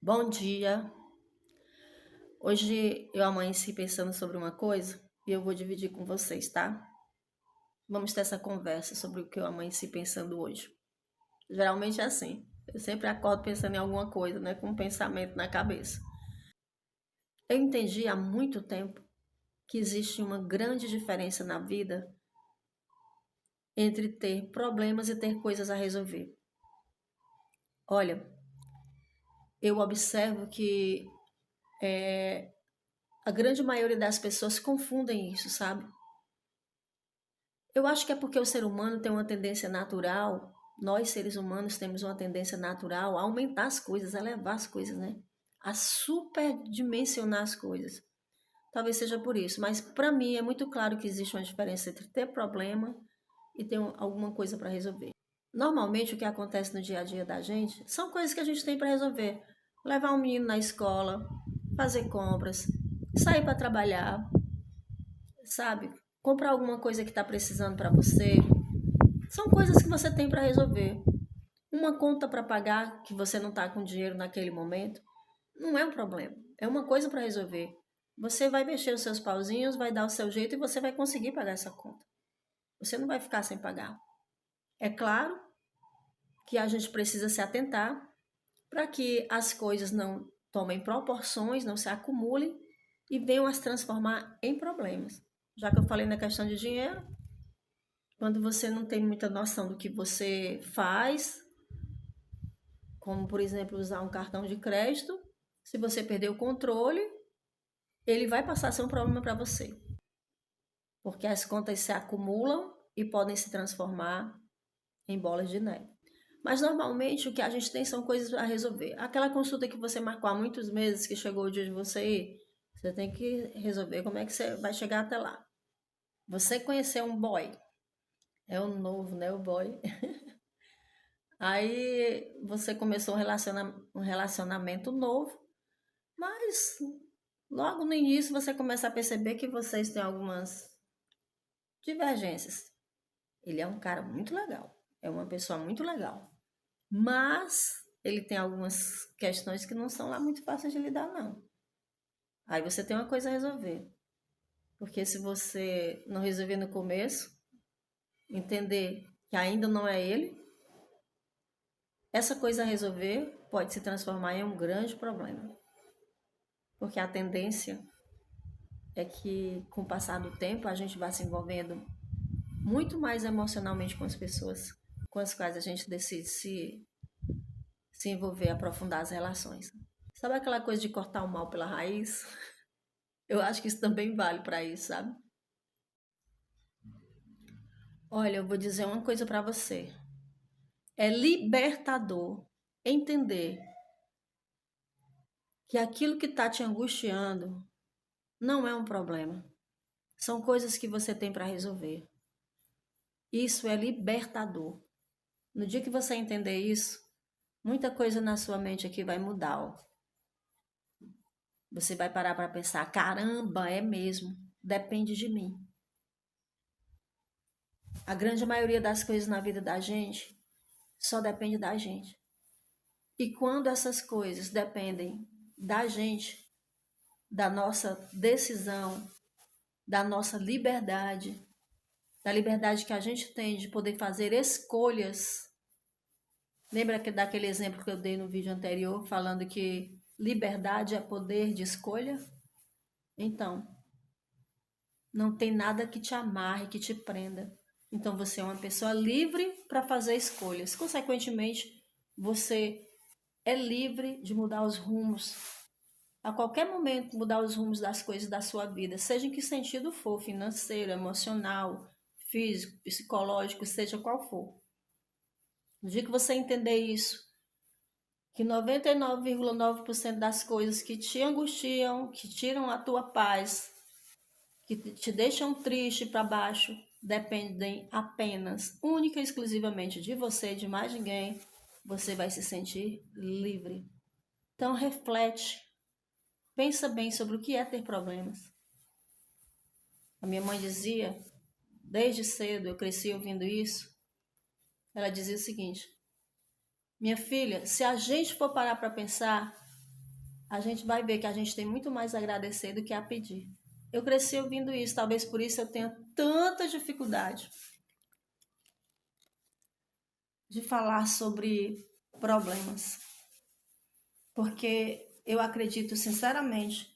Bom dia! Hoje eu amanheci pensando sobre uma coisa e eu vou dividir com vocês, tá? Vamos ter essa conversa sobre o que eu amanheci pensando hoje. Geralmente é assim, eu sempre acordo pensando em alguma coisa, né? Com um pensamento na cabeça. Eu entendi há muito tempo que existe uma grande diferença na vida entre ter problemas e ter coisas a resolver. Olha, eu observo que a grande maioria das pessoas confundem isso, sabe? Eu acho que é porque o ser humano tem uma tendência natural, nós seres humanos temos uma tendência natural a aumentar as coisas, a elevar as coisas, né? A superdimensionar as coisas. Talvez seja por isso, mas para mim é muito claro que existe uma diferença entre ter problema e ter alguma coisa para resolver. Normalmente o que acontece no dia a dia da gente são coisas que a gente tem para resolver. Levar um menino na escola, fazer compras, sair para trabalhar, sabe? Comprar alguma coisa que está precisando para você. São coisas que você tem para resolver. Uma conta para pagar que você não está com dinheiro naquele momento não é um problema. É uma coisa para resolver. Você vai mexer os seus pauzinhos, vai dar o seu jeito e você vai conseguir pagar essa conta. Você não vai ficar sem pagar. É claro que a gente precisa se atentar para que as coisas não tomem proporções, não se acumulem e venham a se transformar em problemas. Já que eu falei na questão de dinheiro, quando você não tem muita noção do que você faz, como por exemplo usar um cartão de crédito, se você perder o controle, ele vai passar a ser um problema para você, porque as contas se acumulam e podem se transformar em bolas de neve. Mas normalmente o que a gente tem são coisas a resolver. Aquela consulta que você marcou há muitos meses, que chegou o dia de você ir, você tem que resolver como é que você vai chegar até lá. Você conheceu um boy, é o novo, né? O boy. Aí você começou um relacionamento novo, mas logo no início você começa a perceber que vocês têm algumas divergências. Ele é um cara muito legal, é uma pessoa muito legal, mas ele tem algumas questões que não são lá muito fáceis de lidar, não. Aí você tem uma coisa a resolver, porque se você não resolver no começo, entender que ainda não é ele, essa coisa a resolver pode se transformar em um grande problema, porque a tendência é que, com o passar do tempo, a gente vai se envolvendo muito mais emocionalmente com as pessoas com as quais a gente decide se envolver, aprofundar as relações. Sabe aquela coisa de cortar o mal pela raiz? Eu acho que isso também vale para isso, sabe? Olha, eu vou dizer uma coisa para você. É libertador entender que aquilo que está te angustiando não é um problema. São coisas que você tem para resolver. Isso é libertador. No dia que você entender isso, muita coisa na sua mente aqui vai mudar. Ó. Você vai parar para pensar: caramba, é mesmo, depende de mim. A grande maioria das coisas na vida da gente só depende da gente. E quando essas coisas dependem da gente, da nossa decisão, da nossa liberdade, da liberdade que a gente tem de poder fazer escolhas. Lembra daquele exemplo que eu dei no vídeo anterior, falando que liberdade é poder de escolha? Então, não tem nada que te amarre, que te prenda. Então, você é uma pessoa livre para fazer escolhas. Consequentemente, você é livre de mudar os rumos. A qualquer momento, mudar os rumos das coisas da sua vida, seja em que sentido for, financeiro, emocional, físico, psicológico, seja qual for. No dia que você entender isso, que 99,9% das coisas que te angustiam, que tiram a tua paz, que te deixam triste para baixo, dependem apenas, única e exclusivamente de você e de mais ninguém, você vai se sentir livre. Então reflete, pensa bem sobre o que é ter problemas. A minha mãe dizia, desde cedo eu cresci ouvindo isso, ela dizia o seguinte: minha filha, se a gente for parar para pensar, a gente vai ver que a gente tem muito mais a agradecer do que a pedir. Eu cresci ouvindo isso, talvez por isso eu tenha tanta dificuldade de falar sobre problemas, porque eu acredito sinceramente,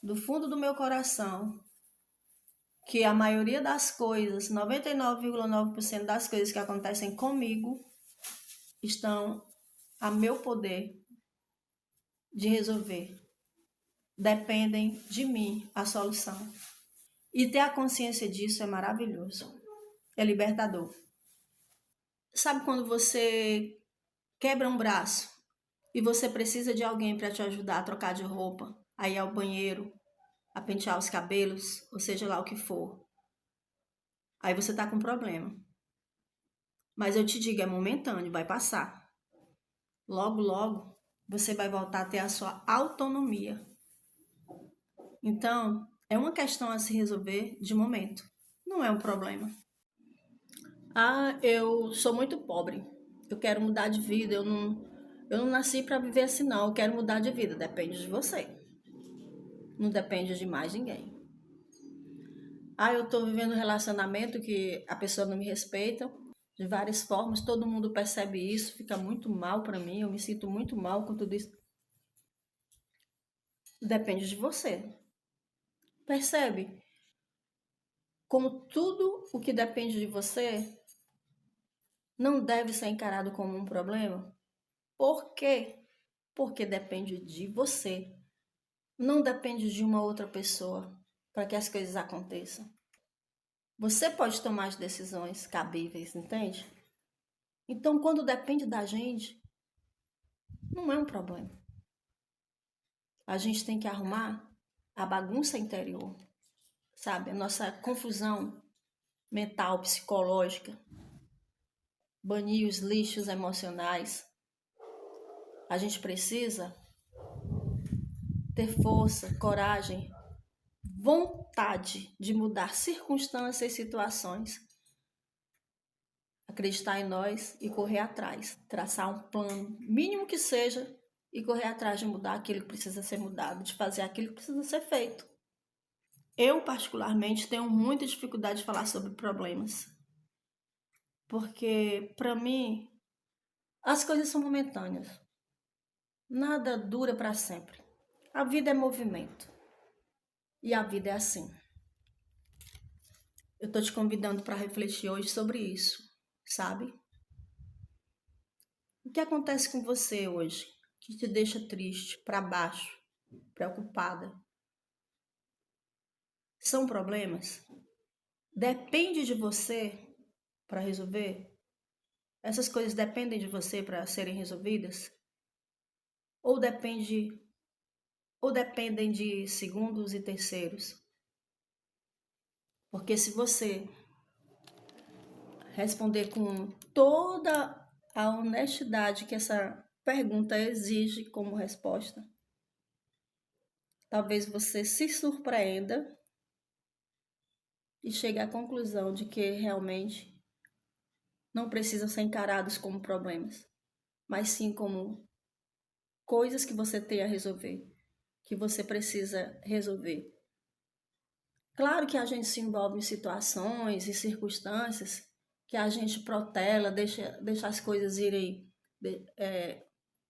do fundo do meu coração, que a maioria das coisas, 99,9% das coisas que acontecem comigo, estão a meu poder de resolver. Dependem de mim a solução. E ter a consciência disso é maravilhoso. É libertador. Sabe quando você quebra um braço e você precisa de alguém para te ajudar a trocar de roupa, a ir ao banheiro, a pentear os cabelos, ou seja lá o que for. Aí você tá com problema. Mas eu te digo, é momentâneo, vai passar. Logo, logo, você vai voltar a ter a sua autonomia. Então, é uma questão a se resolver de momento. Não é um problema. Ah, eu sou muito pobre. Eu quero mudar de vida. Eu não nasci para viver assim, não. Eu quero mudar de vida. Depende de você. Não depende de mais ninguém. Ah, eu tô vivendo um relacionamento que a pessoa não me respeita de várias formas. Todo mundo percebe isso. Fica muito mal para mim. Eu me sinto muito mal com tudo isso. Depende de você. Percebe? Como tudo o que depende de você não deve ser encarado como um problema. Por quê? Porque depende de você. Não depende de uma outra pessoa para que as coisas aconteçam. Você pode tomar as decisões cabíveis, entende? Então, quando depende da gente, não é um problema. A gente tem que arrumar a bagunça interior, sabe? A nossa confusão mental, psicológica, banir os lixos emocionais. A gente precisa ter força, coragem, vontade de mudar circunstâncias e situações, acreditar em nós e correr atrás, traçar um plano, mínimo que seja, e correr atrás de mudar aquilo que precisa ser mudado, de fazer aquilo que precisa ser feito. Eu, particularmente, tenho muita dificuldade de falar sobre problemas, porque, para mim, as coisas são momentâneas. Nada dura para sempre. A vida é movimento. E a vida é assim. Eu tô te convidando para refletir hoje sobre isso, sabe? O que acontece com você hoje que te deixa triste, para baixo, preocupada? São problemas? Depende de você para resolver? Essas coisas dependem de você para serem resolvidas? Ou dependem de segundos e terceiros? Porque se você responder com toda a honestidade que essa pergunta exige como resposta, talvez você se surpreenda e chegue à conclusão de que realmente não precisam ser encarados como problemas, mas sim como coisas que você tem a resolver, que você precisa resolver. Claro que a gente se envolve em situações e circunstâncias que a gente protela, deixa as coisas irem,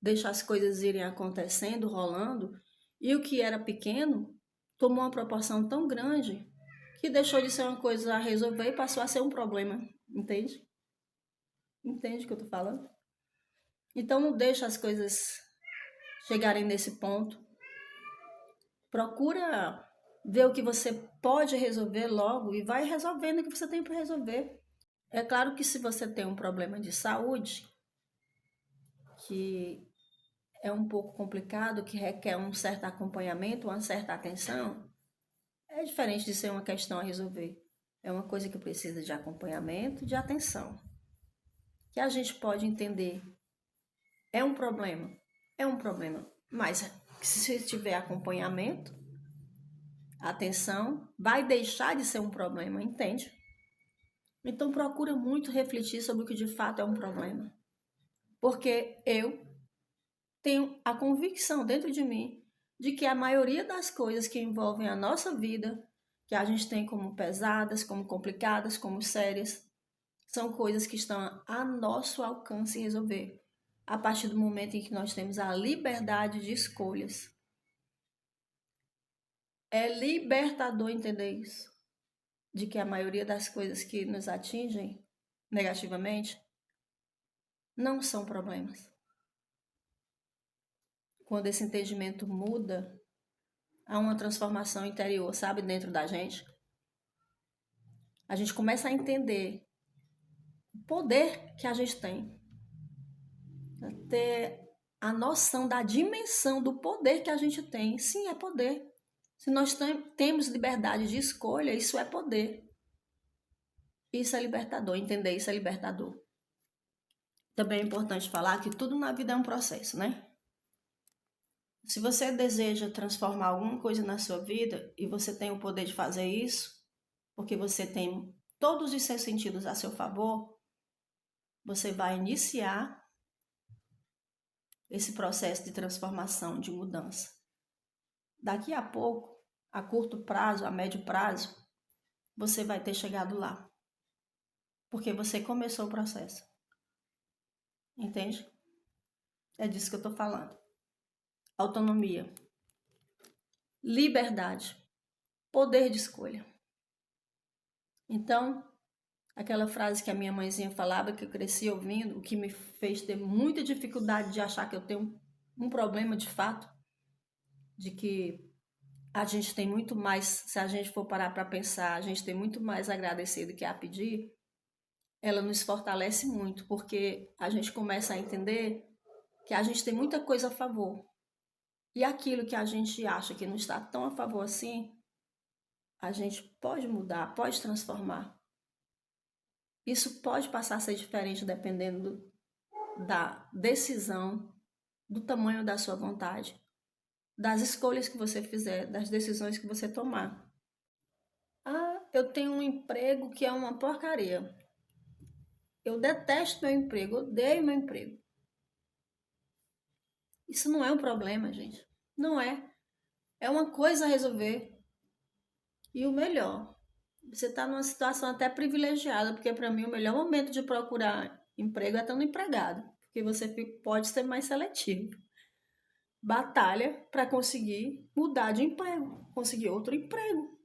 deixa as coisas irem acontecendo, rolando, e o que era pequeno tomou uma proporção tão grande que deixou de ser uma coisa a resolver e passou a ser um problema, entende? Entende o que eu tô falando? Então não deixa as coisas chegarem nesse ponto. Procura ver o que você pode resolver logo e vai resolvendo o que você tem para resolver. É claro que se você tem um problema de saúde, que é um pouco complicado, que requer um certo acompanhamento, uma certa atenção, é diferente de ser uma questão a resolver. É uma coisa que precisa de acompanhamento, de atenção. Que a gente pode entender. É um problema? É um problema. Mas se tiver acompanhamento, atenção, vai deixar de ser um problema, entende? Então procura muito refletir sobre o que de fato é um problema. Porque eu tenho a convicção dentro de mim de que a maioria das coisas que envolvem a nossa vida, que a gente tem como pesadas, como complicadas, como sérias, são coisas que estão a nosso alcance resolver, a partir do momento em que nós temos a liberdade de escolhas. É libertador entender isso, de que a maioria das coisas que nos atingem negativamente não são problemas. Quando esse entendimento muda, há uma transformação interior, sabe, dentro da gente. A gente começa a entender o poder que a gente tem, a ter a noção da dimensão do poder que a gente tem. Sim, é poder. Se nós temos liberdade de escolha, isso é poder. Isso é libertador, entender isso é libertador. Também é importante falar que tudo na vida é um processo, né? Se você deseja transformar alguma coisa na sua vida e você tem o poder de fazer isso, porque você tem todos os seus sentidos a seu favor, você vai iniciar esse processo de transformação, de mudança. Daqui a pouco, a curto prazo, a médio prazo, você vai ter chegado lá. Porque você começou o processo. Entende? É disso que eu estou falando. Autonomia, liberdade, poder de escolha. Então, aquela frase que a minha mãezinha falava, que eu cresci ouvindo, o que me fez ter muita dificuldade de achar que eu tenho um problema de fato, de que a gente tem muito mais, se a gente for parar para pensar, a gente tem muito mais a agradecer do que a pedir, ela nos fortalece muito, porque a gente começa a entender que a gente tem muita coisa a favor. E aquilo que a gente acha que não está tão a favor assim, a gente pode mudar, pode transformar. Isso pode passar a ser diferente dependendo da decisão, do tamanho da sua vontade, das escolhas que você fizer, das decisões que você tomar. Ah, eu tenho um emprego que é uma porcaria. Eu detesto meu emprego, odeio meu emprego. Isso não é um problema, gente. Não é. É uma coisa a resolver. E o melhor, você está numa situação até privilegiada, porque para mim o melhor momento de procurar emprego é estando empregado, porque você pode ser mais seletivo. Batalha para conseguir mudar de emprego, conseguir outro emprego.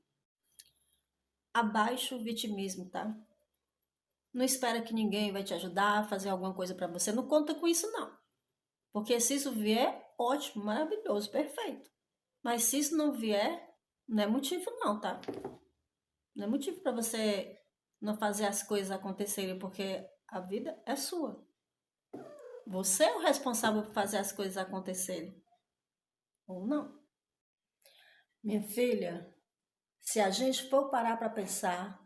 Abaixa o vitimismo, tá? Não espera que ninguém vai te ajudar a fazer alguma coisa para você. Não conta com isso, não. Porque se isso vier, ótimo, maravilhoso, perfeito. Mas se isso não vier, não é motivo não, tá? Não é motivo para você não fazer as coisas acontecerem, porque a vida é sua. Você é o responsável por fazer as coisas acontecerem. Ou não. Minha filha, se a gente for parar para pensar,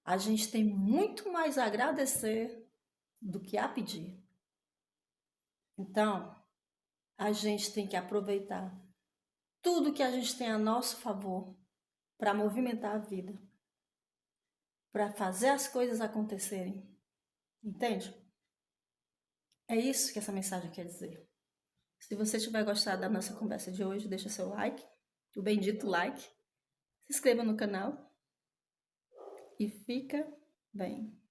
a gente tem muito mais a agradecer do que a pedir. Então, a gente tem que aproveitar tudo que a gente tem a nosso favor para movimentar a vida, para fazer as coisas acontecerem. Entende? É isso que essa mensagem quer dizer. Se você tiver gostado da nossa conversa de hoje, deixa seu like, o bendito like, se inscreva no canal e fica bem.